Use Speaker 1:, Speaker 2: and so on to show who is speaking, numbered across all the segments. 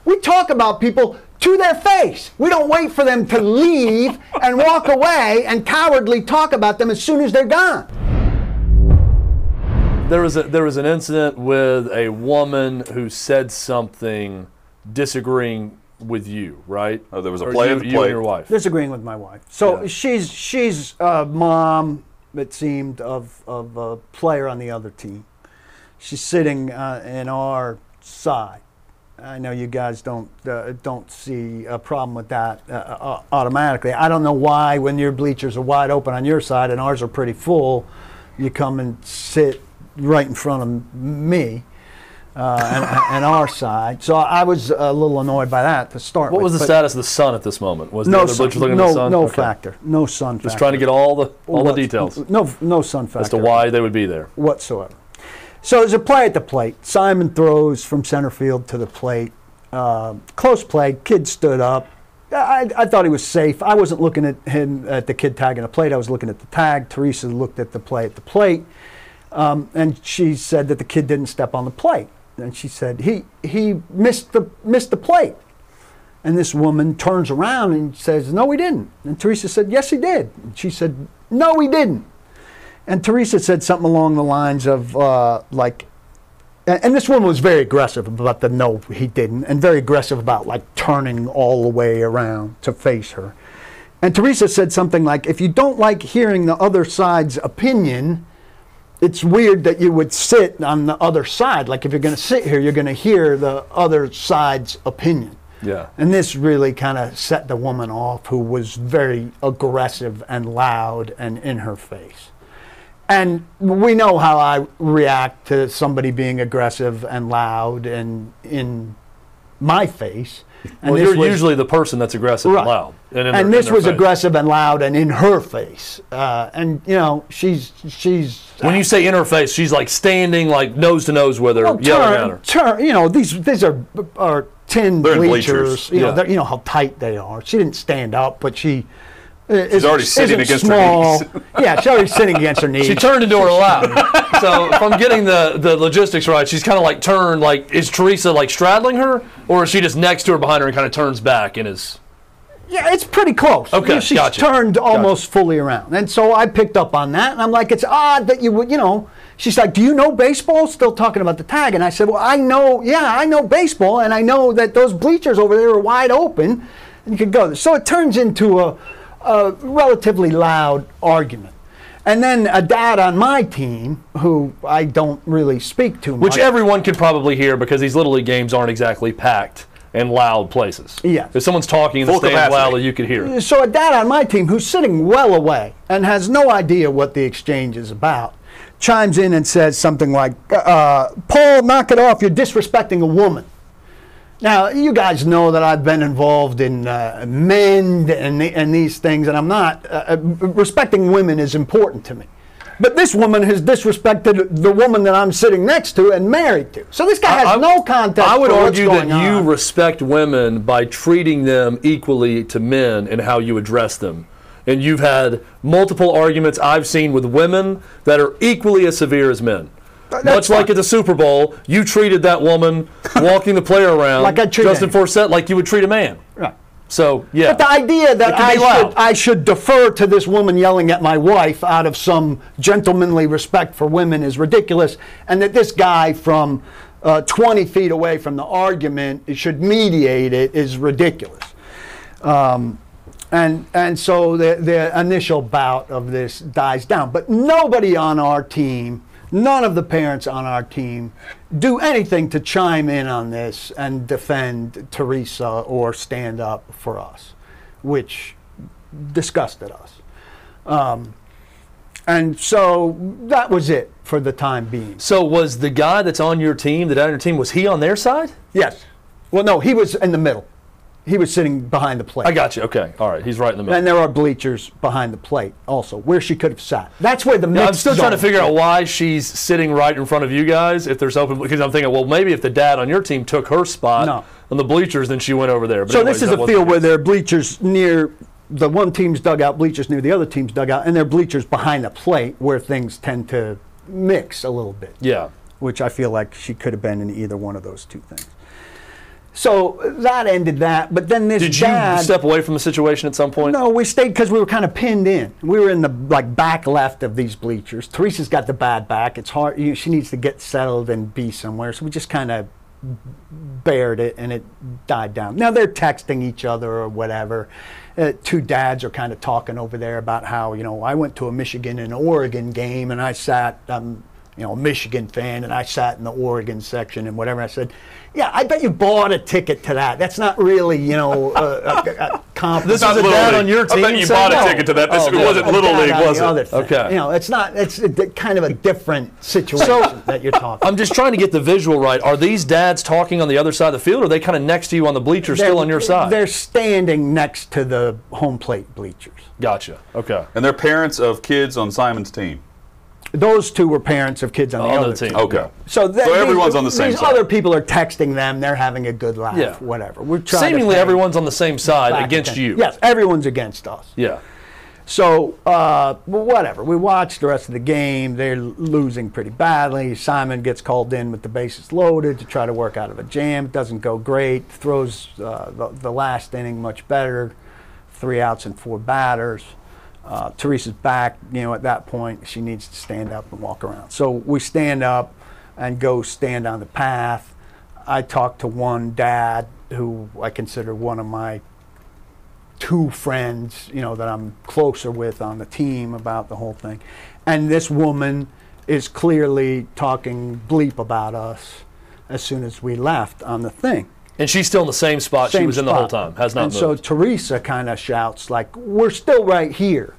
Speaker 1: We talk about people to their face. We don't wait for them to leave and walk away and cowardly talk about them as soon as they're gone.
Speaker 2: There was an incident with a woman who said something disagreeing with you, right?
Speaker 3: Oh, there was a
Speaker 2: or
Speaker 3: play
Speaker 2: you,
Speaker 3: of the
Speaker 2: you
Speaker 3: play.
Speaker 2: and your wife.
Speaker 1: Disagreeing with my wife. So
Speaker 2: Yeah.
Speaker 1: she's a mom, it seemed, of a player on the other team. She's sitting in our side. I know you guys don't see a problem with that automatically. I don't know why, when your bleachers are wide open on your side and ours are pretty full, you come and sit right in front of me and our side. So I was a little annoyed by that to start with.
Speaker 2: What was the status of the sun at this moment? Was the
Speaker 1: No
Speaker 2: other
Speaker 1: sun,
Speaker 2: bleacher looking at the sun?
Speaker 1: no
Speaker 2: Okay.
Speaker 1: factor, no sun factor.
Speaker 2: Just trying to get all the details
Speaker 1: No sun factor
Speaker 2: as to why they would be there.
Speaker 1: whatsoever. So there's a play at the plate. Simon throws from center field to the plate. Close play. Kid stood up. I thought he was safe. I wasn't looking at him at the kid tagging the plate. I was looking at the tag. Teresa looked at the play at the plate, and she said that the kid didn't step on the plate. And she said he missed the plate. And this woman turns around and says, "No, he didn't." And Teresa said, "Yes, he did." And she said, "No, he didn't." And Teresa said something along the lines of and this woman was very aggressive about the "no, he didn't," and very aggressive about like turning all the way around to face her. And Teresa said something like, "If you don't like hearing the other side's opinion, it's weird that you would sit on the other side. Like if you're going to sit here, you're going to hear the other side's opinion."
Speaker 2: Yeah.
Speaker 1: And this really kind of set the woman off, who was very aggressive and loud and in her face. And we know how I react to somebody being aggressive and loud and in my face. And
Speaker 2: Well, you're usually the person that's aggressive and loud.
Speaker 1: And this was aggressive and loud and in her face. And, you know, she's
Speaker 2: when you say in her face, she's like standing like nose to nose with her, yelling at her.
Speaker 1: You know, these are tin bleachers. You know,
Speaker 2: Yeah.
Speaker 1: you know how tight they are. She didn't stand up, but she's
Speaker 3: already sitting against her knees.
Speaker 1: Yeah, she's already sitting against her knees.
Speaker 2: She turned into her lap. So if I'm getting the logistics right, she's kind of like turned, like, is Teresa like straddling her? Or is she just next to her behind her and kind of turns back and is...
Speaker 1: Yeah, it's pretty close.
Speaker 2: Okay,
Speaker 1: She's
Speaker 2: gotcha.
Speaker 1: turned almost fully around. And so I picked up on that, and I'm like, it's odd that you would, you know. She's like, "Do you know baseball?" Still talking about the tag. And I said, "Well, I know baseball, and I know that those bleachers over there are wide open, and you could go there." So it turns into a relatively loud argument. And then a dad on my team, who I don't really speak to much.
Speaker 2: Which everyone can probably hear because these Little League games aren't exactly packed and loud places.
Speaker 1: Yeah.
Speaker 2: If someone's talking in the stands loudly, you could hear it.
Speaker 1: So a dad on my team, who's sitting well away and has no idea what the exchange is about, chimes in and says something like, "Paul, knock it off, you're disrespecting a woman." Now, you guys know that I've been involved in men and these things, and I'm not, respecting women is important to me. But this woman has disrespected the woman that I'm sitting next to and married to. So this guy has no context.
Speaker 2: I would
Speaker 1: for what's
Speaker 2: argue that
Speaker 1: going
Speaker 2: you
Speaker 1: on.
Speaker 2: respect women by treating them equally to men in how you address them. And you've had multiple arguments I've seen with women that are equally as severe as men. Much like at the Super Bowl, you treated that woman walking the player around,
Speaker 1: like I treat
Speaker 2: Justin Forsett, like you would treat a man.
Speaker 1: Right.
Speaker 2: So, yeah.
Speaker 1: But the idea that
Speaker 2: can be loud.
Speaker 1: I should defer to this woman yelling at my wife out of some gentlemanly respect for women is ridiculous, and that this guy from 20 feet away from the argument should mediate it is ridiculous. And so the initial bout of this dies down. But nobody on our team, none of the parents on our team do anything to chime in on this and defend Teresa or stand up for us, which disgusted us. And so that was it for the time being.
Speaker 2: So was the guy that's on your team, the guy on your team, was he on their side?
Speaker 1: Yes. Well, no, he was in the middle. He was sitting behind the plate.
Speaker 2: I got you. Okay. All right. He's right in the middle.
Speaker 1: And there are bleachers behind the plate also, where she could have sat. That's where the mix
Speaker 2: I'm still trying to figure out why she's sitting right in front of you guys if there's open, because I'm thinking, well, maybe if the dad on your team took her spot on the bleachers, then she went over there. But
Speaker 1: so
Speaker 2: anyways,
Speaker 1: this is a field where there are bleachers near the one team's dugout, bleachers near the other team's dugout, and there are bleachers behind the plate where things tend to mix a little bit.
Speaker 2: Yeah.
Speaker 1: Which I feel like she could have been in either one of those two things. So that ended that. But then this
Speaker 2: Did you
Speaker 1: dad,
Speaker 2: step away from the situation at some point?
Speaker 1: No, we stayed because we were kind of pinned in. We were in the back left of these bleachers. Teresa's got the bad back. It's hard. She needs to get settled and be somewhere. So we just kind of bared it, and it died down. Now they're texting each other or whatever. Two dads are kind of talking over there about how, I went to a Michigan and Oregon game, and I sat, a Michigan fan, and I sat in the Oregon section and whatever. I said, yeah, I bet you bought a ticket to that. That's not really, a compliment.
Speaker 2: This was a dad on your team.
Speaker 3: I bet you bought a ticket to that. It wasn't Little League, was it?
Speaker 2: Okay.
Speaker 1: It's kind of a different situation that you're talking.
Speaker 2: I'm just trying to get the visual right. Are these dads talking on the other side of the field, or are they kind of next to you on the bleachers, still on your side?
Speaker 1: They're standing next to the home plate bleachers.
Speaker 2: Gotcha. Okay.
Speaker 3: And they're parents of kids on Simon's team.
Speaker 1: Those two were parents of kids on the other team.
Speaker 3: Okay.
Speaker 1: So
Speaker 3: everyone's on the same
Speaker 1: side. These other people are texting them. They're having a good laugh, whatever. We're trying
Speaker 2: Seemingly everyone's on the same side against you.
Speaker 1: Yes, everyone's against us.
Speaker 2: Yeah.
Speaker 1: So, whatever. We watched the rest of the game. They're losing pretty badly. Simon gets called in with the bases loaded to try to work out of a jam. It doesn't go great. Throws the last inning much better. 3 outs and 4 batters. Teresa's back, at that point, she needs to stand up and walk around. So we stand up and go stand on the path. I talked to one dad who I consider one of my 2 friends, that I'm closer with on the team about the whole thing. And this woman is clearly talking bleep about us as soon as we left on the thing.
Speaker 2: And she's still in the same spot she was in the whole time, has not moved.
Speaker 1: So Teresa kind of shouts like, "We're still right here."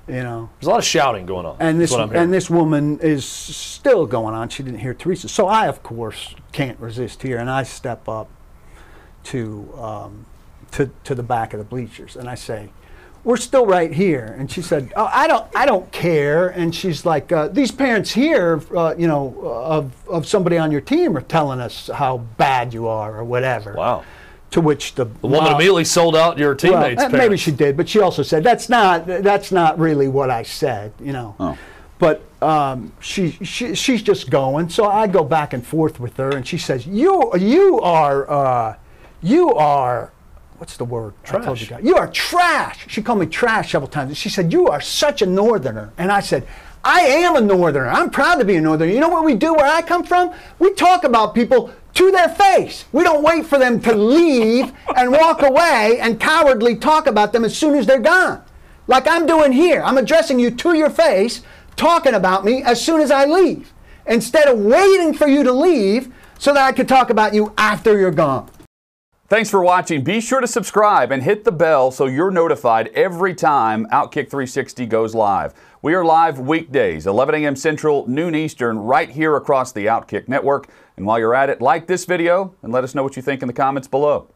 Speaker 2: There's a lot of shouting going on.
Speaker 1: And this woman is still going on. She didn't hear Teresa. So I, of course, can't resist here, and I step up to the back of the bleachers, and I say, "We're still right here." And she said, "Oh, I don't care." And she's like, "These parents here, of somebody on your team are telling us how bad you are or whatever."
Speaker 2: Wow.
Speaker 1: To which the
Speaker 2: woman immediately sold out your teammates' parents.
Speaker 1: Maybe she did, but she also said that's not really what I said,
Speaker 3: Oh.
Speaker 1: But she's just going. So I go back and forth with her, and she says, "You are what's the word?
Speaker 2: Trash.
Speaker 1: I told you guys. You are trash." She called me trash several times. And she said, "You are such a northerner." And I said, "I am a northerner. I'm proud to be a northerner. You know what we do where I come from? We talk about people to their face. We don't wait for them to leave and walk away and cowardly talk about them as soon as they're gone. Like I'm doing here. I'm addressing you to your face, talking about me as soon as I leave, instead of waiting for you to leave so that I could talk about you after you're gone."
Speaker 3: Thanks for watching. Be sure to subscribe and hit the bell so you're notified every time Outkick 360 goes live. We are live weekdays, 11 a.m. Central, noon Eastern, right here across the Outkick network. And while you're at it, like this video and let us know what you think in the comments below.